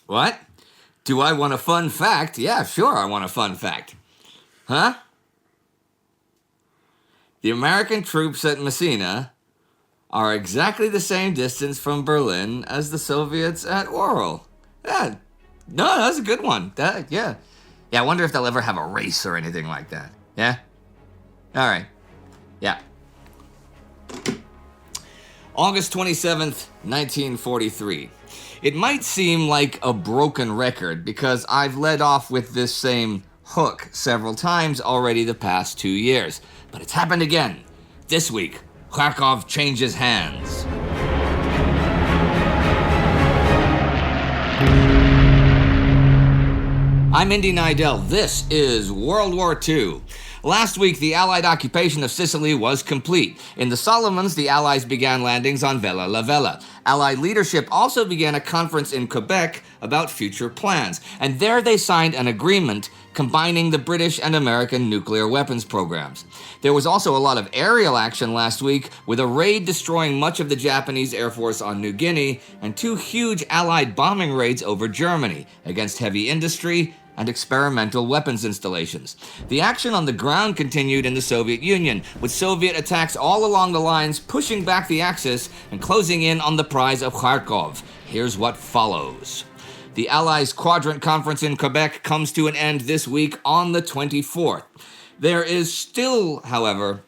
What? Do I want a fun fact? Yeah, sure, I want a fun fact. Huh? The American troops at Messina are exactly the same distance from Berlin as the Soviets at Orel. Yeah, no, that's a good one. Yeah, I wonder if they'll ever have a race or anything like that. Yeah? All right. Yeah. August 27th, 1943. It might seem like a broken record because I've led off with this same hook several times already the past 2 years. But it's happened again. This week, Kharkov changes hands. I'm Indy Neidell. This is World War II. Last week, the Allied occupation of Sicily was complete. In the Solomons, the Allies began landings on Vella La Vella. Allied leadership also began a conference in Quebec about future plans, and there they signed an agreement combining the British and American nuclear weapons programs. There was also a lot of aerial action last week, with a raid destroying much of the Japanese Air Force on New Guinea, and 2 huge Allied bombing raids over Germany against heavy industry and experimental weapons installations. The action on the ground continued in the Soviet Union, with Soviet attacks all along the lines pushing back the Axis and closing in on the prize of Kharkov. Here's what follows. The Allies' Quadrant Conference in Quebec comes to an end this week on the 24th. There is still, however,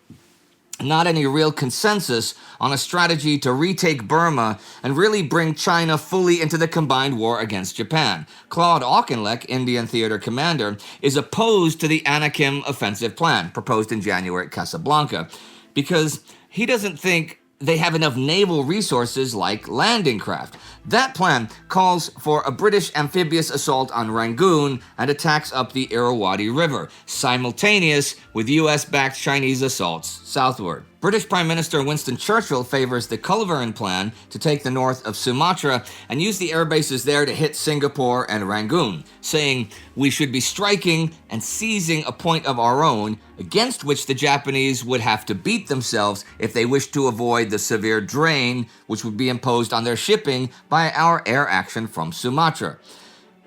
not any real consensus on a strategy to retake Burma and really bring China fully into the combined war against Japan. Claude Auchinleck, Indian theater commander, is opposed to the Anakim offensive plan proposed in January at Casablanca because he doesn't think they have enough naval resources like landing craft. That plan calls for a British amphibious assault on Rangoon and attacks up the Irrawaddy River, simultaneous with US-backed Chinese assaults southward. British Prime Minister Winston Churchill favors the Culverin plan to take the north of Sumatra and use the air bases there to hit Singapore and Rangoon, saying we should be striking and seizing a point of our own against which the Japanese would have to beat themselves if they wished to avoid the severe drain which would be imposed on their shipping by our air action from Sumatra.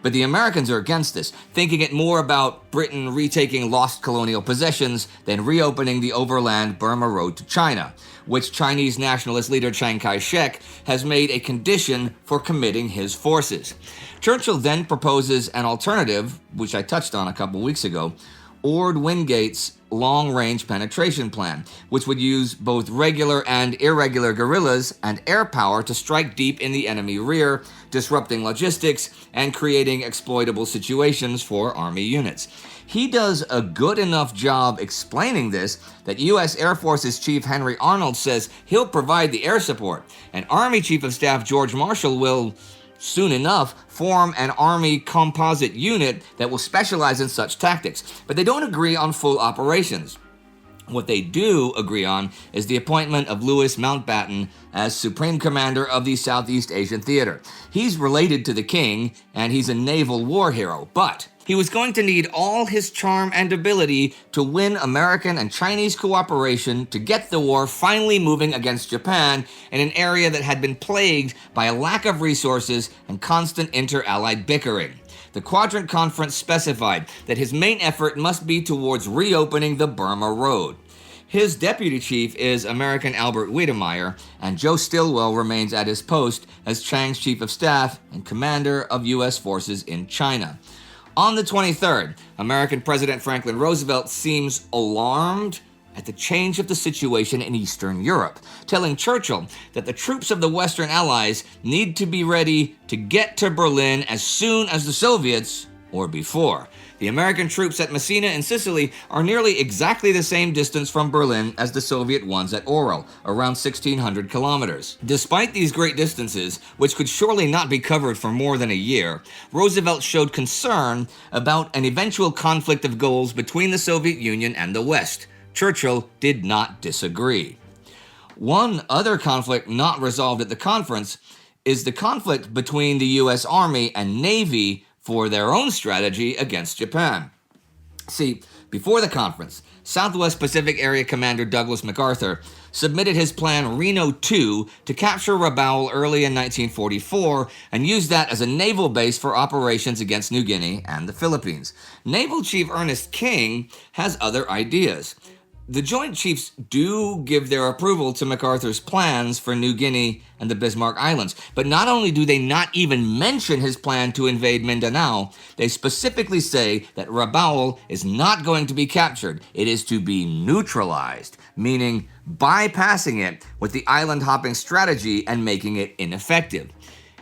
But the Americans are against this, thinking it more about Britain retaking lost colonial possessions than reopening the overland Burma Road to China, which Chinese nationalist leader Chiang Kai-shek has made a condition for committing his forces. Churchill then proposes an alternative, which I touched on a couple weeks ago, Ord-Wingate's long-range penetration plan, which would use both regular and irregular guerrillas and air power to strike deep in the enemy rear, disrupting logistics and creating exploitable situations for Army units. He does a good enough job explaining this that U.S. Air Force's Chief Henry Arnold says he'll provide the air support, and Army Chief of Staff George Marshall will, soon enough, form an Army composite unit that will specialize in such tactics. But they don't agree on full operations. What they do agree on is the appointment of Louis Mountbatten as Supreme Commander of the Southeast Asian Theater. He's related to the King, and he's a naval war hero, but he was going to need all his charm and ability to win American and Chinese cooperation to get the war finally moving against Japan in an area that had been plagued by a lack of resources and constant inter-allied bickering. The Quadrant Conference specified that his main effort must be towards reopening the Burma Road. His deputy chief is American Albert Wiedemeyer, and Joe Stilwell remains at his post as Chiang's chief of staff and commander of U.S. forces in China. On the 23rd, American President Franklin Roosevelt seems alarmed at the change of the situation in Eastern Europe, telling Churchill that the troops of the Western Allies need to be ready to get to Berlin as soon as the Soviets, or before. The American troops at Messina in Sicily are nearly exactly the same distance from Berlin as the Soviet ones at Orel, around 1,600 kilometers. Despite these great distances, which could surely not be covered for more than a year, Roosevelt showed concern about an eventual conflict of goals between the Soviet Union and the West. Churchill did not disagree. One other conflict not resolved at the conference is the conflict between the U.S. Army and Navy for their own strategy against Japan. See, Before the conference, Southwest Pacific Area Commander Douglas MacArthur submitted his plan Reno 2 to capture Rabaul early in 1944 and use that as a naval base for operations against New Guinea and the Philippines. Naval Chief Ernest King has other ideas. The Joint Chiefs do give their approval to MacArthur's plans for New Guinea and the Bismarck Islands, but not only do they not even mention his plan to invade Mindanao, they specifically say that Rabaul is not going to be captured. It is to be neutralized, meaning bypassing it with the island-hopping strategy and making it ineffective.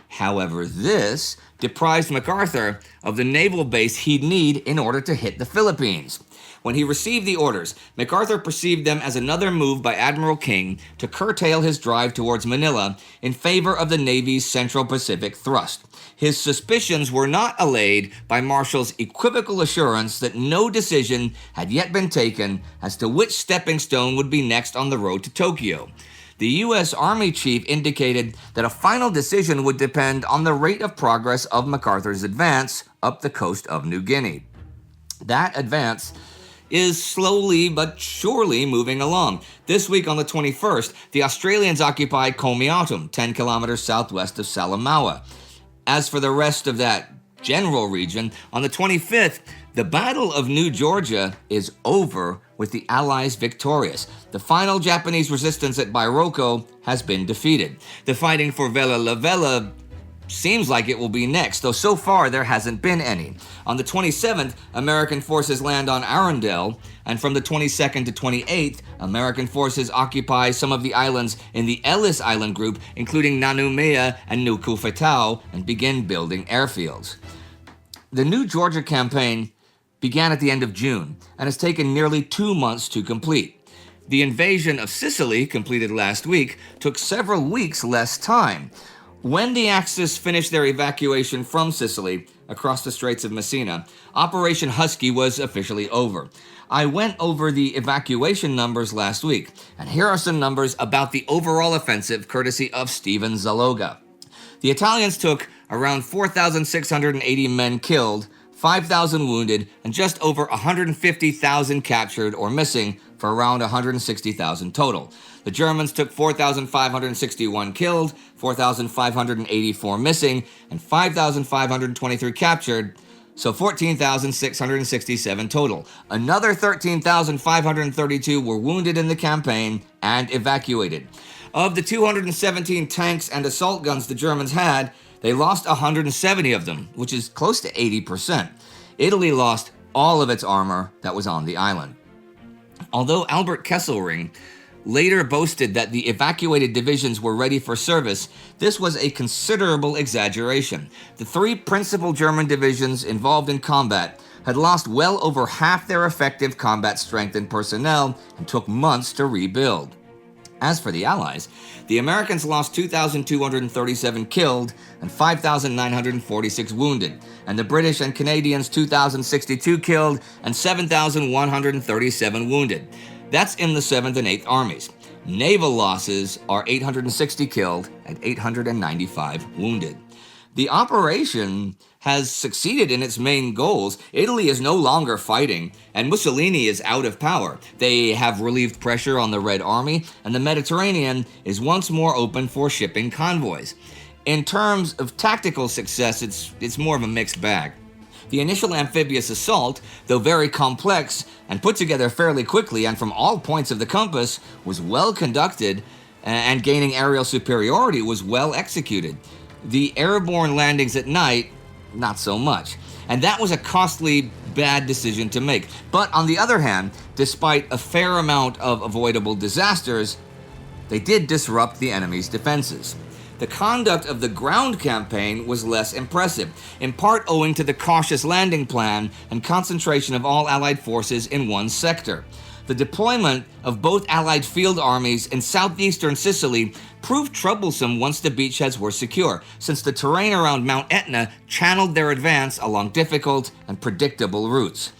However, this deprived MacArthur of the naval base he'd need in order to hit the Philippines. When he received the orders, MacArthur perceived them as another move by Admiral King to curtail his drive towards Manila in favor of the Navy's Central Pacific thrust. His suspicions were not allayed by Marshall's equivocal assurance that no decision had yet been taken as to which stepping stone would be next on the road to Tokyo. The U.S. Army chief indicated that a final decision would depend on the rate of progress of MacArthur's advance up the coast of New Guinea. That advance is slowly but surely moving along. This week on the 21st, the Australians occupied Comiotum, 10 kilometers southwest of Salamaua. As for the rest of that general region, on the 25th, the Battle of New Georgia is over with the Allies victorious. The final Japanese resistance at Bairoko has been defeated. The fighting for Vella La Vella seems like it will be next, though so far there hasn't been any. On the 27th, American forces land on Arundel, and from the 22nd to 28th, American forces occupy some of the islands in the Ellis Island group, including Nanumea and Nuku Fatau, and begin building airfields. The New Georgia campaign began at the end of June and has taken nearly 2 months to complete. The invasion of Sicily, completed last week, took several weeks less time. When the Axis finished their evacuation from Sicily across the Straits of Messina, Operation Husky was officially over. I went over the evacuation numbers last week, and here are some numbers about the overall offensive courtesy of Steven Zaloga. The Italians took around 4,680 men killed, 5,000 wounded, and just over 150,000 captured or missing for around 160,000 total. The Germans took 4,561 killed, 4,584 missing, and 5,523 captured, so 14,667 total. Another 13,532 were wounded in the campaign and evacuated. Of the 217 tanks and assault guns the Germans had, they lost 170 of them, which is close to 80%. Italy lost all of its armor that was on the island. Although Albert Kesselring later boasted that the evacuated divisions were ready for service, this was a considerable exaggeration. The three principal German divisions involved in combat had lost well over half their effective combat strength and personnel and took months to rebuild. As for the Allies, the Americans lost 2,237 killed and 5,946 wounded, and the British and Canadians 2,062 killed and 7,137 wounded. That's in the 7th and 8th Armies. Naval losses are 860 killed and 895 wounded. The operation has succeeded in its main goals. Italy is no longer fighting, and Mussolini is out of power. They have relieved pressure on the Red Army, and the Mediterranean is once more open for shipping convoys. In terms of tactical success, it's more of a mixed bag. The initial amphibious assault, though very complex and put together fairly quickly and from all points of the compass, was well conducted, and gaining aerial superiority was well executed. The airborne landings at night, not so much. And that was a costly, bad decision to make. But on the other hand, despite a fair amount of avoidable disasters, they did disrupt the enemy's defenses. The conduct of the ground campaign was less impressive, in part owing to the cautious landing plan and concentration of all Allied forces in one sector. The deployment of both Allied field armies in southeastern Sicily proved troublesome once the beachheads were secure, since the terrain around Mount Etna channeled their advance along difficult and predictable routes.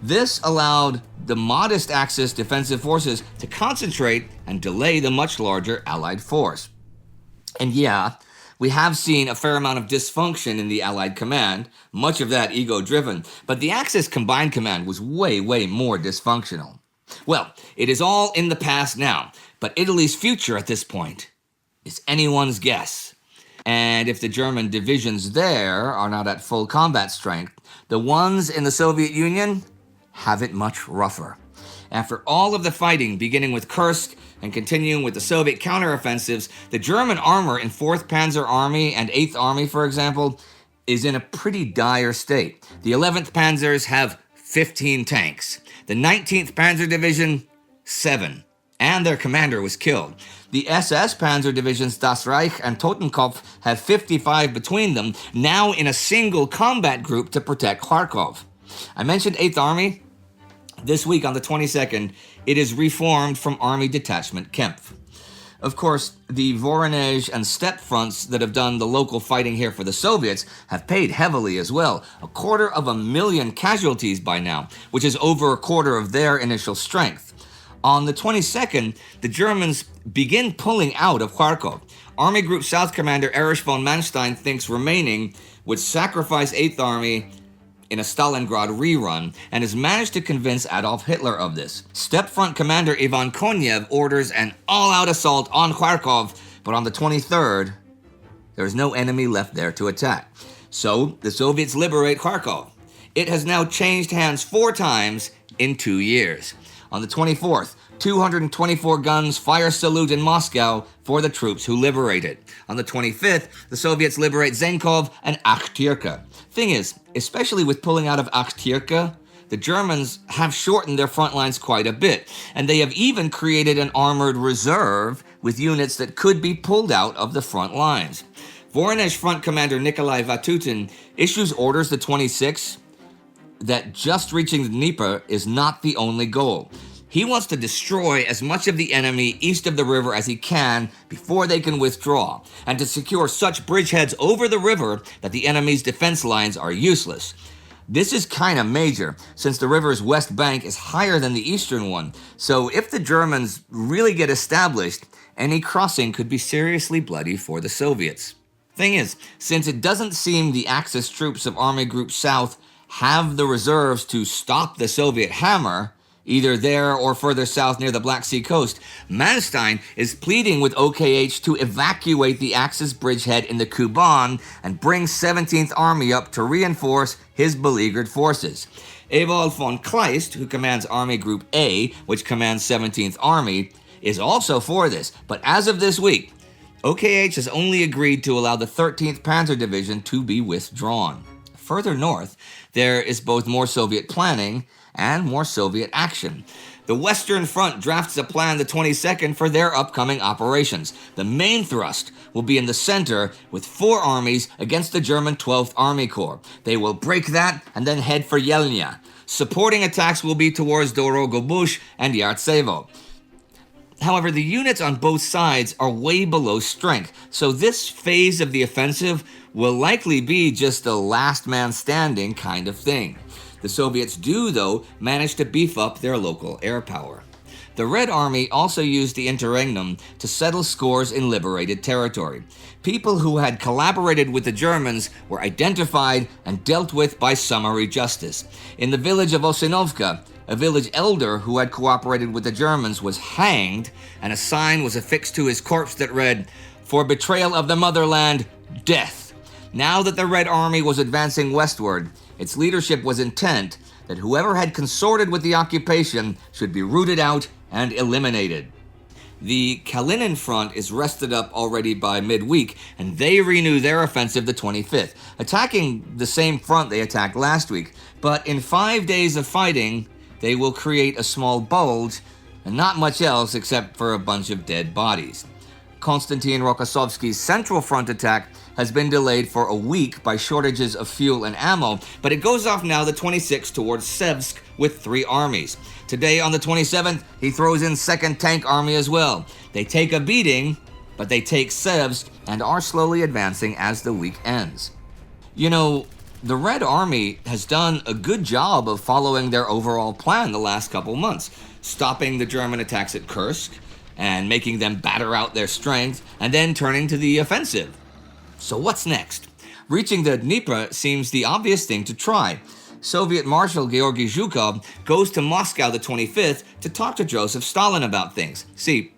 This allowed the modest Axis defensive forces to concentrate and delay the much larger Allied force. And yeah, We have seen a fair amount of dysfunction in the Allied command, much of that ego-driven, but the Axis combined command was way, way more dysfunctional. Well, it is all in the past now, but Italy's future at this point is anyone's guess. And if the German divisions there are not at full combat strength, the ones in the Soviet Union have it much rougher. After all of the fighting, beginning with Kursk and continuing with the Soviet counteroffensives, the German armor in 4th Panzer Army and 8th Army, for example, is in a pretty dire state. The 11th Panzers have 15 tanks. The 19th Panzer Division, 7. And their commander was killed. The SS Panzer Divisions Das Reich and Totenkopf have 55 between them, now in a single combat group to protect Kharkov. I mentioned 8th Army. This week on the 22nd, it is reformed from Army Detachment Kempf. Of course, the Voronezh and Steppe fronts that have done the local fighting here for the Soviets have paid heavily as well. 250,000 casualties by now, which is over a quarter of their initial strength. On the 22nd, the Germans begin pulling out of Kharkov. Army Group South Commander Erich von Manstein thinks remaining would sacrifice 8th Army in a Stalingrad rerun, and has managed to convince Adolf Hitler of this. Steppe Front Commander Ivan Konev orders an all-out assault on Kharkov, but on the 23rd, there is no enemy left there to attack. So, the Soviets liberate Kharkov. It has now changed hands 4 times in 2 years. On the 24th, 224 guns fire salute in Moscow for the troops who liberate it. On the 25th, the Soviets liberate Zenkov and Akhtirka. Thing is, especially with pulling out of Akhtirka, the Germans have shortened their front lines quite a bit, and they have even created an armored reserve with units that could be pulled out of the front lines. Voronezh Front Commander Nikolai Vatutin issues orders the 26th that just reaching the Dnieper is not the only goal. He wants to destroy as much of the enemy east of the river as he can before they can withdraw, and to secure such bridgeheads over the river that the enemy's defense lines are useless. This is kind of major, since the river's west bank is higher than the eastern one, so if the Germans really get established, any crossing could be seriously bloody for the Soviets. Thing is, since it doesn't seem the Axis troops of Army Group South have the reserves to stop the Soviet hammer, either there or further south near the Black Sea coast, Manstein is pleading with OKH to evacuate the Axis bridgehead in the Kuban and bring 17th Army up to reinforce his beleaguered forces. Ewald von Kleist, who commands Army Group A, which commands 17th Army, is also for this, but as of this week, OKH has only agreed to allow the 13th Panzer Division to be withdrawn. Further north, there is both more Soviet planning and more Soviet action. The Western Front drafts a plan the 22nd for their upcoming operations. The main thrust will be in the center with 4 armies against the German 12th Army Corps. They will break that and then head for Yelnya. Supporting attacks will be towards Dorogobush and Yartsevo. However, the units on both sides are way below strength, so this phase of the offensive will likely be just a last man standing kind of thing. The Soviets do, though, manage to beef up their local air power. The Red Army also used the interregnum to settle scores in liberated territory. People who had collaborated with the Germans were identified and dealt with by summary justice. In the village of Osinovka, a village elder who had cooperated with the Germans was hanged, and a sign was affixed to his corpse that read, "For betrayal of the motherland, death." Now that the Red Army was advancing westward, its leadership was intent that whoever had consorted with the occupation should be rooted out and eliminated. The Kalinin front is rested up already by midweek, and they renew their offensive the 25th, attacking the same front they attacked last week. But in 5 days of fighting, they will create a small bulge, and not much else except for a bunch of dead bodies. Konstantin Rokossovsky's Central Front attack has been delayed for a week by shortages of fuel and ammo, but it goes off now the 26th towards Sevsk with 3 armies. Today on the 27th, he throws in 2nd Tank Army as well. They take a beating, but they take Sevsk and are slowly advancing as the week ends. You know, the Red Army has done a good job of following their overall plan the last couple months, stopping the German attacks at Kursk and making them batter out their strength, and then turning to the offensive. So what's next? Reaching the Dnieper seems the obvious thing to try. Soviet Marshal Georgy Zhukov goes to Moscow the 25th to talk to Joseph Stalin about things. See,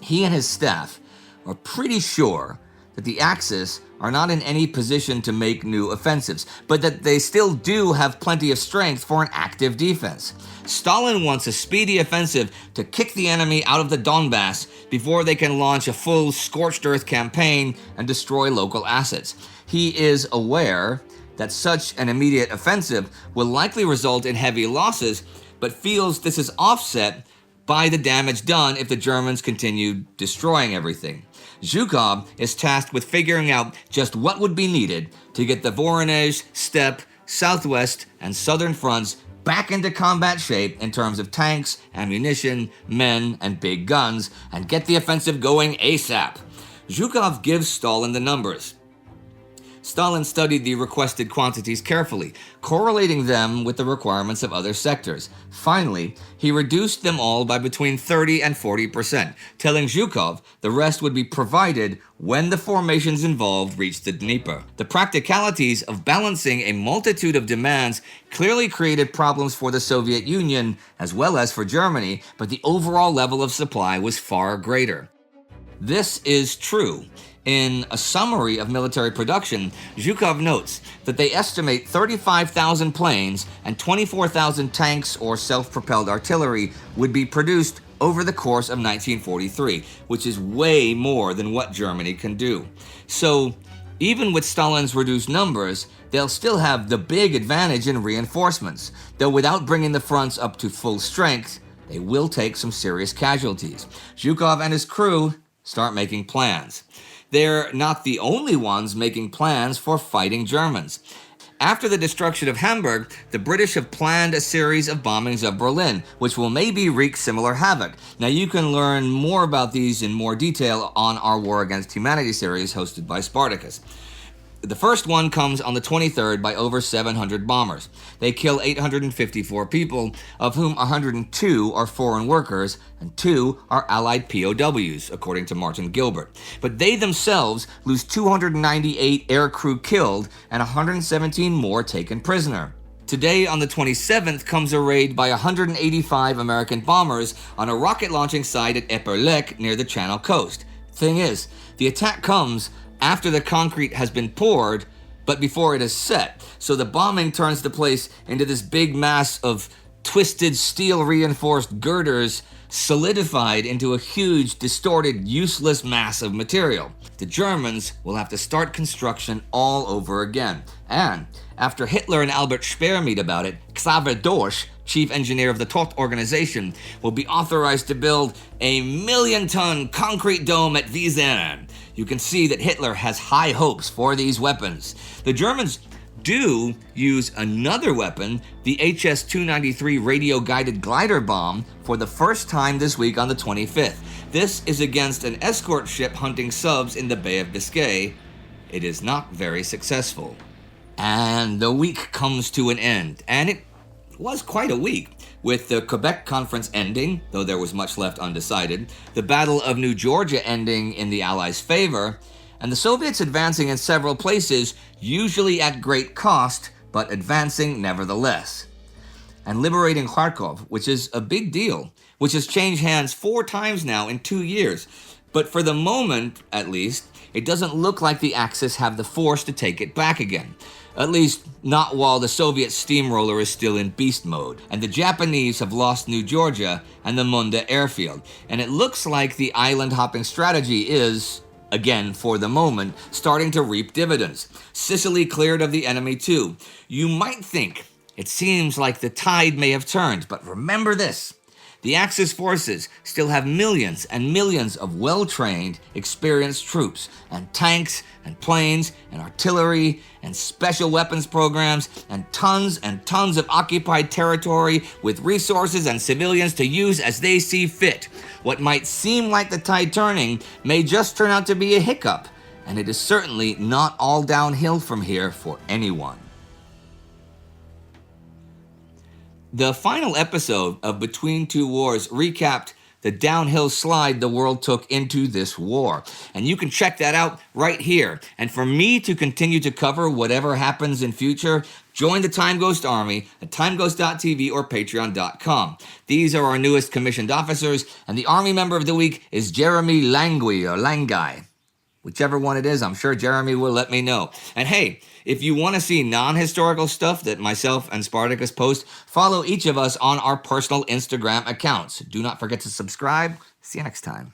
he and his staff are pretty sure that the Axis are not in any position to make new offensives, but that they still do have plenty of strength for an active defense. Stalin wants a speedy offensive to kick the enemy out of the Donbass before they can launch a full scorched earth campaign and destroy local assets. He is aware that such an immediate offensive will likely result in heavy losses, but feels this is offset by the damage done if the Germans continue destroying everything. Zhukov is tasked with figuring out just what would be needed to get the Voronezh, Steppe, Southwest, and Southern fronts back into combat shape in terms of tanks, ammunition, men, and big guns, and get the offensive going ASAP. Zhukov gives Stalin the numbers. Stalin studied the requested quantities carefully, correlating them with the requirements of other sectors. Finally, he reduced them all by between 30 and 40%, telling Zhukov the rest would be provided when the formations involved reached the Dnieper. The practicalities of balancing a multitude of demands clearly created problems for the Soviet Union as well as for Germany, but the overall level of supply was far greater. This is true. In a summary of military production, Zhukov notes that they estimate 35,000 planes and 24,000 tanks or self-propelled artillery would be produced over the course of 1943, which is way more than what Germany can do. So, even with Stalin's reduced numbers, they'll still have the big advantage in reinforcements, though without bringing the fronts up to full strength, they will take some serious casualties. Zhukov and his crew start making plans. They're not the only ones making plans for fighting Germans. After the destruction of Hamburg, the British have planned a series of bombings of Berlin, which will maybe wreak similar havoc. Now, you can learn more about these in more detail on our War Against Humanity series hosted by Spartacus. The first one comes on the 23rd by over 700 bombers. They kill 854 people, of whom 102 are foreign workers and 2 are Allied POWs, according to Martin Gilbert. But they themselves lose 298 aircrew killed and 117 more taken prisoner. Today, on the 27th, comes a raid by 185 American bombers on a rocket launching site at Epernay near the Channel coast. Thing is, the attack comes after the concrete has been poured, but before it is set. So the bombing turns the place into this big mass of twisted steel-reinforced girders solidified into a huge, distorted, useless mass of material. The Germans will have to start construction all over again. And after Hitler and Albert Speer meet about it, Xaver Dorsch, chief engineer of the Todt organization, will be authorized to build a 1,000,000-ton concrete dome at Wiesn. You can see that Hitler has high hopes for these weapons. The Germans do use another weapon, the HS-293 radio-guided glider bomb, for the first time this week on the 25th. This is against an escort ship hunting subs in the Bay of Biscay. It is not very successful. And the week comes to an end, and it was quite a week, with the Quebec conference ending, though there was much left undecided, the Battle of New Georgia ending in the Allies' favor, and the Soviets advancing in several places, usually at great cost, but advancing nevertheless. And liberating Kharkov, which is a big deal, which has changed hands 4 times now in 2 years. But for the moment, at least, it doesn't look like the Axis have the force to take it back again. At least, not while the Soviet steamroller is still in beast mode. And the Japanese have lost New Georgia and the Munda airfield. And it looks like the island-hopping strategy is, again for the moment, starting to reap dividends. Sicily cleared of the enemy too. You might think it seems like the tide may have turned, but remember this. The Axis forces still have millions and millions of well-trained, experienced troops, and tanks, and planes, and artillery, and special weapons programs, and tons of occupied territory with resources and civilians to use as they see fit. What might seem like the tide turning may just turn out to be a hiccup, and it is certainly not all downhill from here for anyone. The final episode of Between Two Wars recapped the downhill slide the world took into this war. And you can check that out right here. And for me to continue to cover whatever happens in future, join the Time Ghost Army at timeghost.tv or patreon.com. These are our newest commissioned officers, and the Army member of the week is Jeremy Langui or Langai. Whichever one it is, I'm sure Jeremy will let me know. And hey, if you want to see non-historical stuff that myself and Spartacus post, follow each of us on our personal Instagram accounts. Do not forget to subscribe. See you next time.